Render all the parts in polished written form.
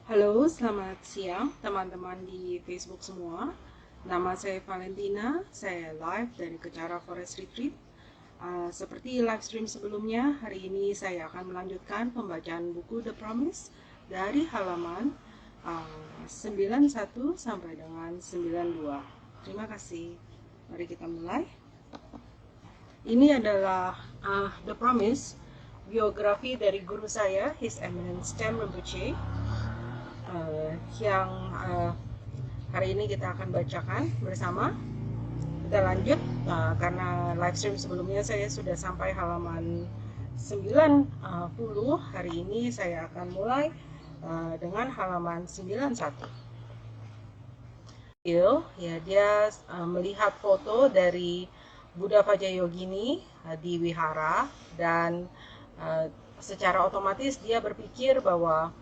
Halo, selamat siang teman-teman di Facebook semua. Nama saya Valentina, saya live dari Kecara Forest Retreat. Seperti live stream sebelumnya, hari ini saya akan melanjutkan pembacaan buku The Promise dari halaman 91 sampai dengan 92. Terima kasih. Mari kita mulai. Ini adalah The Promise, biografi dari guru saya, His Eminence Stem Rinpoche, yang hari ini kita akan bacakan bersama. Kita lanjut karena live stream sebelumnya saya sudah sampai halaman 90. Hari ini saya akan mulai dengan halaman 91. Ya, dia melihat foto dari Buddha Vajrayogini di wihara, dan secara otomatis dia berpikir bahwa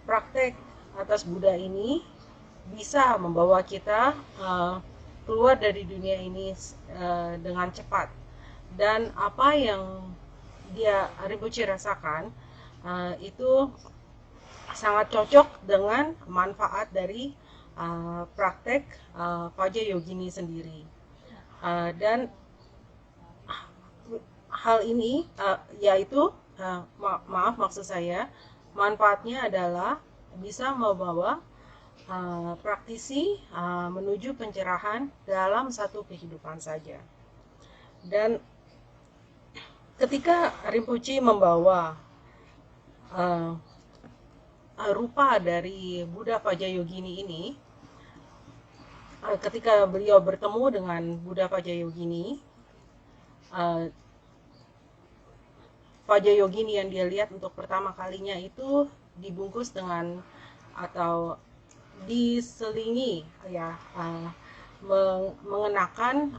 praktek atas Buddha ini bisa membawa kita keluar dari dunia ini dengan cepat. Dan apa yang Rinpoche rasakan itu sangat cocok dengan manfaat dari praktek Vajrayogini sendiri. Dan hal ini yaitu maksud saya, manfaatnya adalah bisa membawa praktisi menuju pencerahan dalam satu kehidupan saja. Dan ketika Rinpoche membawa rupa dari Buddha Vajrayogini ini, ketika beliau bertemu dengan Buddha Vajrayogini, Vajrayogini yang dia lihat untuk pertama kalinya itu dibungkus dengan atau diselingi mengenakan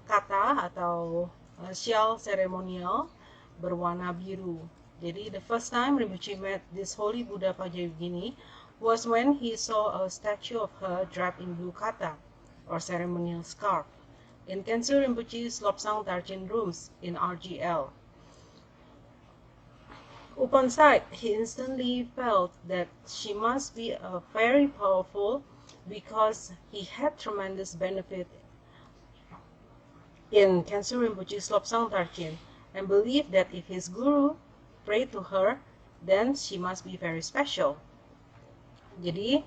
kata atau shawl seremonial berwarna biru. Jadi the first time Rinpoche met this holy Buddha Vajrayogini was when he saw a statue of her draped in blue kata or ceremonial scarf in Khenso Rinpoche's Lobsang Tarchin rooms in RGL. Upon sight, he instantly felt that she must be very powerful because he had tremendous benefit in Khenso Rinpoche's Lobsang Tarchin, and believed that if his guru prayed to her, then she must be very special. Jadi,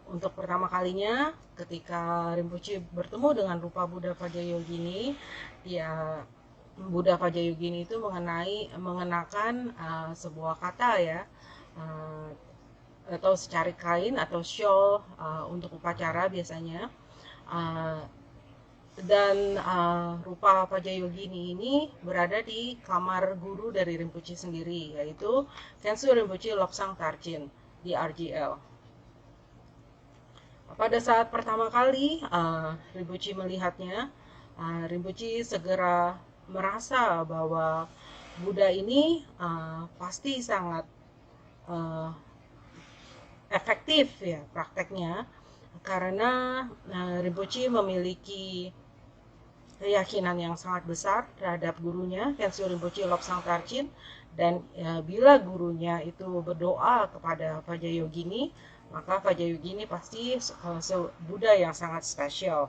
untuk pertama kalinya ketika Rinpoche bertemu dengan rupa Buddha Vajrayogini, Buddha Vajrayogini itu mengenakan sebuah kata atau secarik kain atau shawl untuk upacara biasanya, dan rupa Vajrayogini ini berada di kamar guru dari Rinpoche sendiri, yaitu Khenso Rinpoche Lobsang Tarchin di RGL. Pada saat pertama kali Rinpoche melihatnya, Rinpoche segera merasa bahwa Buddha ini pasti sangat efektif ya prakteknya, karena Rinpoche memiliki keyakinan yang sangat besar terhadap gurunya Khenso Rinpoche Lobsang Tarchin, dan bila gurunya itu berdoa kepada Vajrayogini, maka Vajrayogini pasti Buddha yang sangat spesial.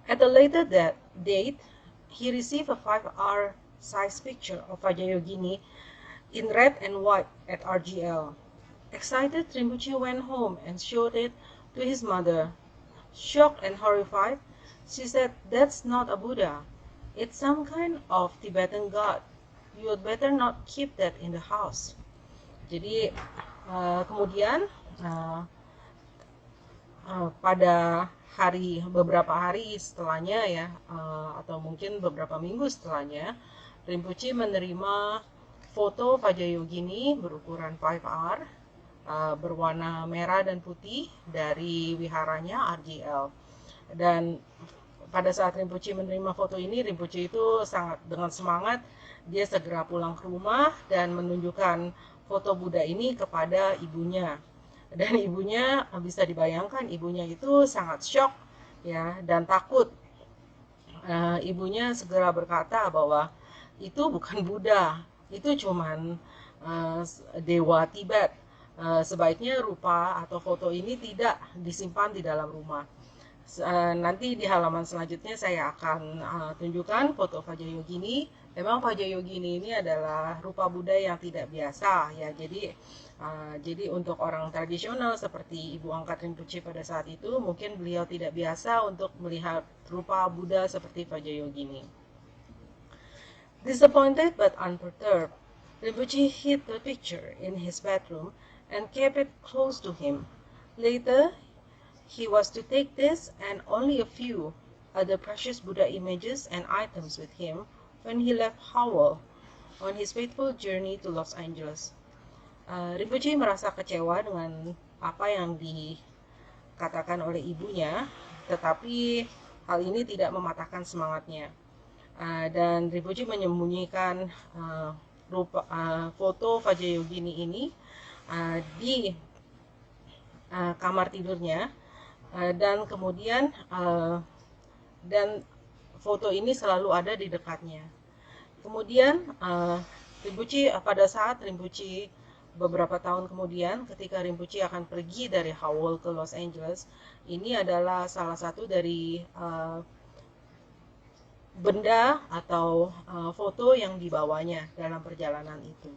At a later date, he received a 5R size picture of Vajrayogini in red and white at RGL. Excited, Rinpoche went home and showed it to his mother. Shocked and horrified, she said, "That's not a Buddha. It's some kind of Tibetan god. You would better not keep that in the house." Jadi kemudian pada beberapa hari setelahnya atau mungkin beberapa minggu setelahnya, Rinpoche menerima foto Vajrayogini berukuran 5R berwarna merah dan putih dari wiharanya RGL. Dan pada saat Rinpoche menerima foto ini, Rinpoche itu sangat dengan semangat, dia segera pulang ke rumah dan menunjukkan foto Buddha ini kepada ibunya. Dan ibunya, bisa dibayangkan, ibunya itu sangat shock dan takut. Ibunya segera berkata bahwa itu bukan Buddha, itu cuman dewa Tibet. sebaiknya rupa atau foto ini tidak disimpan di dalam rumah. Nanti di halaman selanjutnya saya akan tunjukkan foto Vajrayogini. Memang Vajrayogini ini adalah rupa Buddha yang tidak biasa ya. Jadi untuk orang tradisional seperti Ibu Angkat Rinpoche pada saat itu, mungkin beliau tidak biasa untuk melihat rupa Buddha seperti Vajrayogini. Disappointed but unperturbed, Rinpoche hid the picture in his bedroom and kept it close to him. Later, he was to take this and only a few other precious Buddha images and items with him when he left Howell on his fateful journey to Los Angeles. Rinpoche merasa kecewa dengan apa yang dikatakan oleh ibunya, tetapi hal ini tidak mematahkan semangatnya. Dan Rinpoche menyembunyikan foto Vajrayogini ini di kamar tidurnya. Dan kemudian dan foto ini selalu ada di dekatnya. Kemudian Rinpoche pada saat Rinpoche beberapa tahun kemudian ketika Rinpoche akan pergi dari Howell ke Los Angeles, ini adalah salah satu dari benda atau foto yang dibawanya dalam perjalanan itu.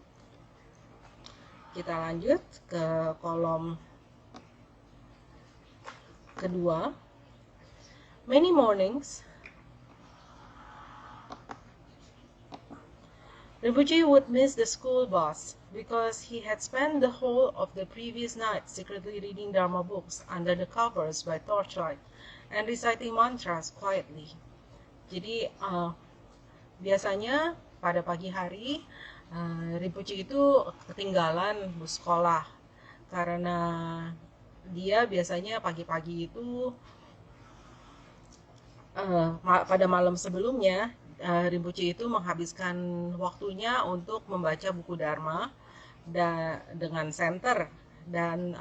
Kita lanjut ke kolom kedua. Many mornings, Rinpoche would miss the school bus because he had spent the whole of the previous night secretly reading Dharma books under the covers by torchlight and reciting mantras quietly. Jadi biasanya pada pagi hari Rinpoche itu ketinggalan bus sekolah karena dia biasanya pagi-pagi itu pada malam sebelumnya Rinpoche itu menghabiskan waktunya untuk membaca buku Dharma dengan senter, dan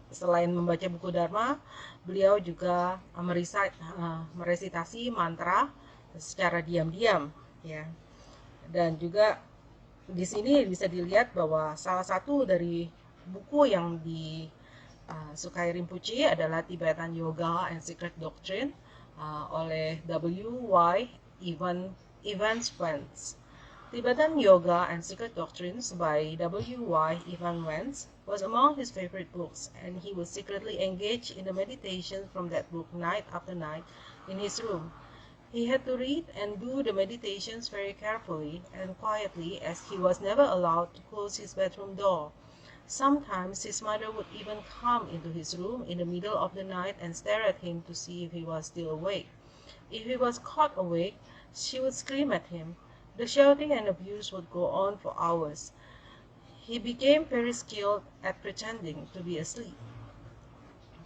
selain membaca buku Dharma, beliau juga meresitasi mantra secara diam-diam ya. Dan juga di sini bisa dilihat bahwa salah satu dari buku yang disukai Rinpoche adalah Tibetan Yoga and Secret Doctrine oleh W.Y. Evans Wentz. Tibetan Yoga and Secret Doctrines by W.Y. Evans Wentz was among his favorite books, and he would secretly engage in the meditation from that book night after night in his room. He had to read and do the meditations very carefully and quietly, as he was never allowed to close his bedroom door. Sometimes his mother would even come into his room in the middle of the night and stare at him to see if he was still awake. If he was caught awake, she would scream at him. The shouting and abuse would go on for hours. He became very skilled at pretending to be asleep.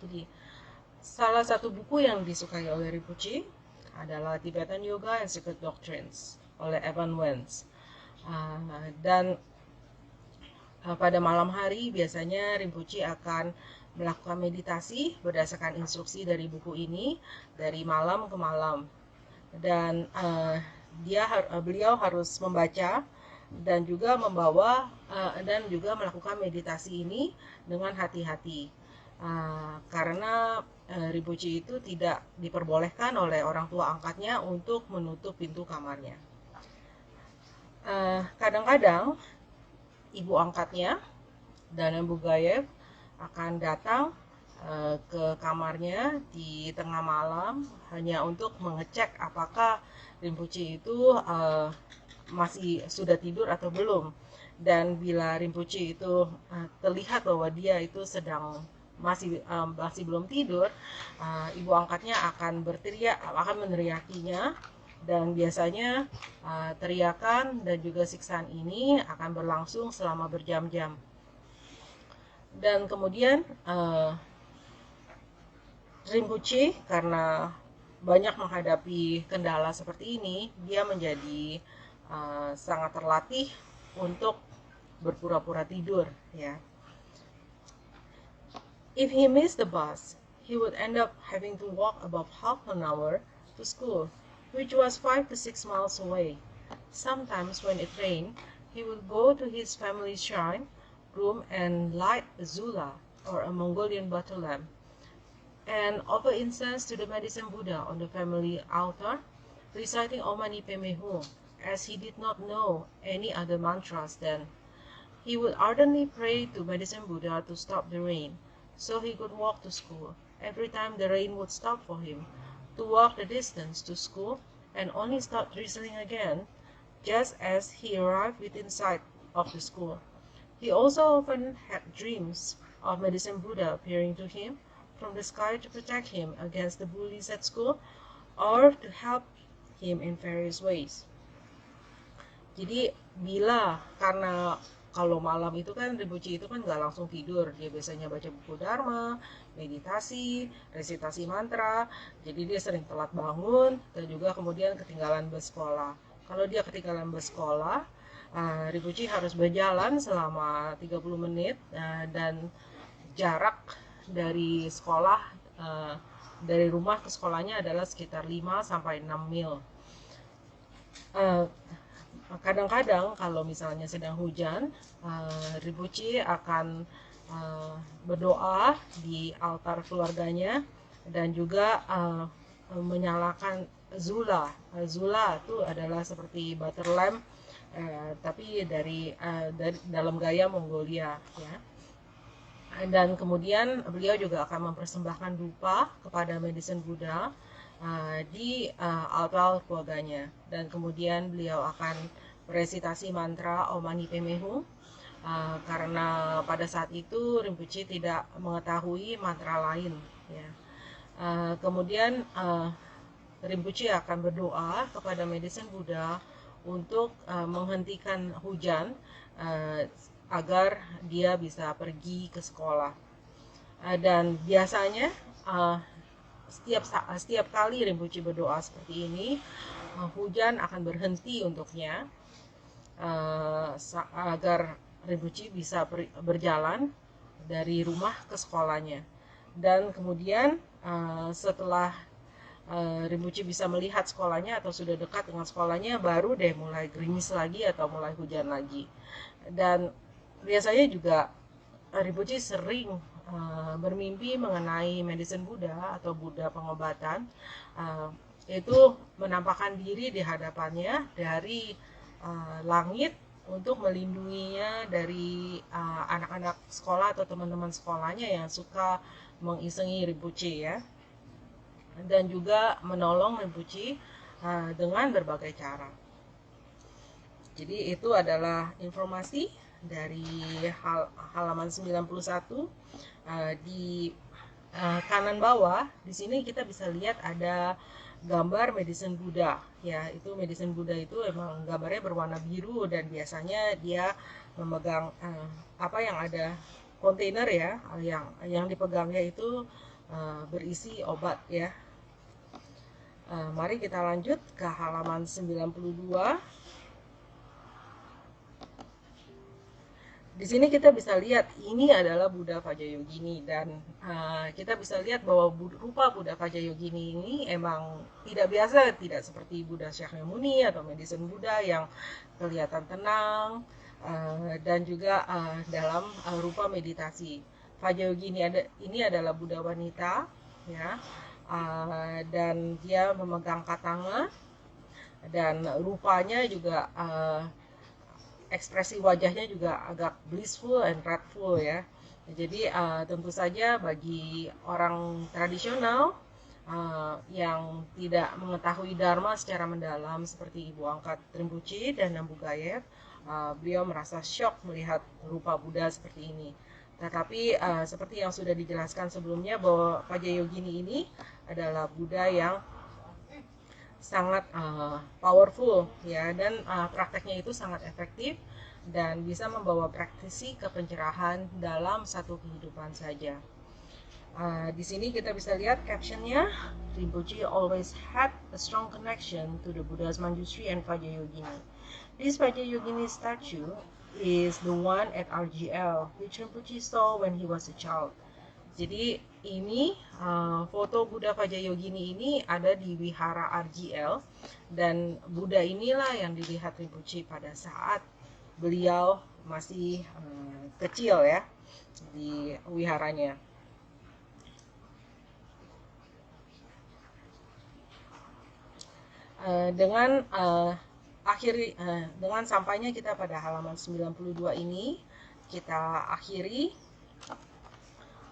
Jadi, salah satu buku yang disukai oleh Rinpoche adalah Tibetan Yoga and Secret Doctrines oleh Evan Wentz. Dan pada malam hari biasanya Rinpoche akan melakukan meditasi berdasarkan instruksi dari buku ini dari malam ke malam. Dan beliau harus membaca dan juga membawa dan juga melakukan meditasi ini dengan hati-hati, karena Rinpoche itu tidak diperbolehkan oleh orang tua angkatnya untuk menutup pintu kamarnya. Kadang-kadang ibu angkatnya dan Ibu Gayev akan datang ke kamarnya di tengah malam hanya untuk mengecek apakah Rinpoche itu masih sudah tidur atau belum. Dan bila Rinpoche itu terlihat bahwa dia itu masih belum tidur, ibu angkatnya akan meneriakinya, dan biasanya teriakan dan juga siksaan ini akan berlangsung selama berjam-jam. Dan kemudian Rinpoche karena banyak menghadapi kendala seperti ini, dia menjadi sangat terlatih untuk berpura-pura tidur ya. If he missed the bus, he would end up having to walk about half an hour to school, which was 5 to 6 miles away. Sometimes when it rained, he would go to his family's shrine, groom and light a zula, or a Mongolian butter lamp, and offer incense to the medicine Buddha on the family altar, reciting Om Mani Padme Hum, as he did not know any other mantras then. He would ardently pray to medicine Buddha to stop the rain, so he could walk to school. Every time the rain would stop for him, to walk the distance to school, and only stop drizzling again, just as he arrived within sight of the school. He also often had dreams of medicine Buddha appearing to him from the sky to protect him against the bullies at school, or to help him in various ways. Jadi karena kalau malam itu kan Rinpoche itu kan nggak langsung tidur, dia biasanya baca buku Dharma, meditasi, resitasi mantra, jadi dia sering telat bangun dan juga kemudian ketinggalan bus sekolah. Kalau dia ketinggalan bus sekolah, Rinpoche harus berjalan selama 30 menit dan jarak dari sekolah, dari rumah ke sekolahnya adalah sekitar 5-6 mil. Kadang-kadang kalau misalnya sedang hujan, Rinpoche akan berdoa di altar keluarganya dan juga menyalakan zula. Zula itu adalah seperti butter lamp, tapi dari dalam gaya Mongolia, ya. Dan kemudian beliau juga akan mempersembahkan dupa kepada medicine Buddha di altar keluarganya, dan kemudian beliau akan meresitasi mantra Om Mani Padme Hum, karena pada saat itu Rinpoche tidak mengetahui mantra lain, ya. Kemudian Rinpoche akan berdoa kepada medicine Buddha untuk menghentikan hujan agar dia bisa pergi ke sekolah. Dan biasanya setiap kali Rinpoche berdoa seperti ini, hujan akan berhenti untuknya, agar Rinpoche bisa berjalan dari rumah ke sekolahnya. Dan kemudian setelah Rinpoche bisa melihat sekolahnya atau sudah dekat dengan sekolahnya, baru deh mulai gerimis lagi atau mulai hujan lagi. Dan biasanya juga Rinpoche sering bermimpi mengenai medicine Buddha atau Buddha pengobatan, itu menampakkan diri di hadapannya dari langit untuk melindunginya dari anak-anak sekolah atau teman-teman sekolahnya yang suka mengisengi Rinpoche, ya, dan juga menolong Rinpoche dengan berbagai cara. Jadi itu adalah informasi dari halaman 91. Di kanan bawah di sini kita bisa lihat ada gambar medicine Buddha, ya. Itu medicine Buddha itu emang gambarnya berwarna biru dan biasanya dia memegang apa yang ada kontainer, ya, yang dipegangnya itu berisi obat, ya. Mari kita lanjut ke halaman 92. Di sini kita bisa lihat ini adalah Buddha Vajrayogini, dan kita bisa lihat bahwa rupa Buddha Vajrayogini ini emang tidak biasa, tidak seperti Buddha Shakyamuni atau medicine Buddha yang kelihatan tenang dan juga dalam rupa meditasi. Vajrayogini ini adalah Buddha wanita, ya, dan dia memegang katanga, dan rupanya juga ekspresi wajahnya juga agak blissful and wrathful, ya. Jadi tentu saja bagi orang tradisional yang tidak mengetahui Dharma secara mendalam seperti Ibu Angkat Rinpoche dan Nambu Gayet, beliau merasa shock melihat rupa Buddha seperti ini. Tetapi seperti yang sudah dijelaskan sebelumnya bahwa Vajrayogini ini adalah Buddha yang sangat powerful, ya, dan prakteknya itu sangat efektif dan bisa membawa praktisi ke pencerahan dalam satu kehidupan saja. Di sini kita bisa lihat captionnya, Rinpoche always had a strong connection to the Buddha's Manjushri and Vajrayogini. This Vajrayogini statue is the one at RGL, which Rinpoche saw when he was a child. Jadi ini foto Buddha Vajrayogini ini ada di Wihara RGL, dan Buddha inilah yang dilihat Rinpoche pada saat beliau masih kecil ya di wiharanya. Dengan sampainya kita pada halaman 92 ini, kita akhiri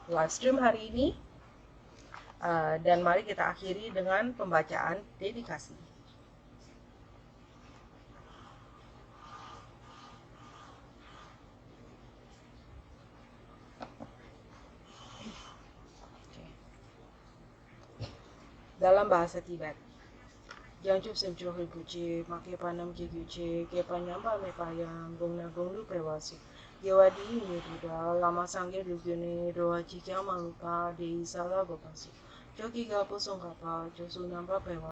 live stream hari ini, dan mari kita akhiri dengan pembacaan dedikasi. Dalam bahasa Tibet. Yang Sebjo Rinpoche, Make Panam Kikuche, Kepanyamba Mepayam, Gongna Gonglu Prewasi, Yewadi Yeduda, Lama Sangye Dugyone, Roa Chikya Malupa, Dei Sala Gopasi, Joki Gapo Songkapa, Josu Namba Prewa.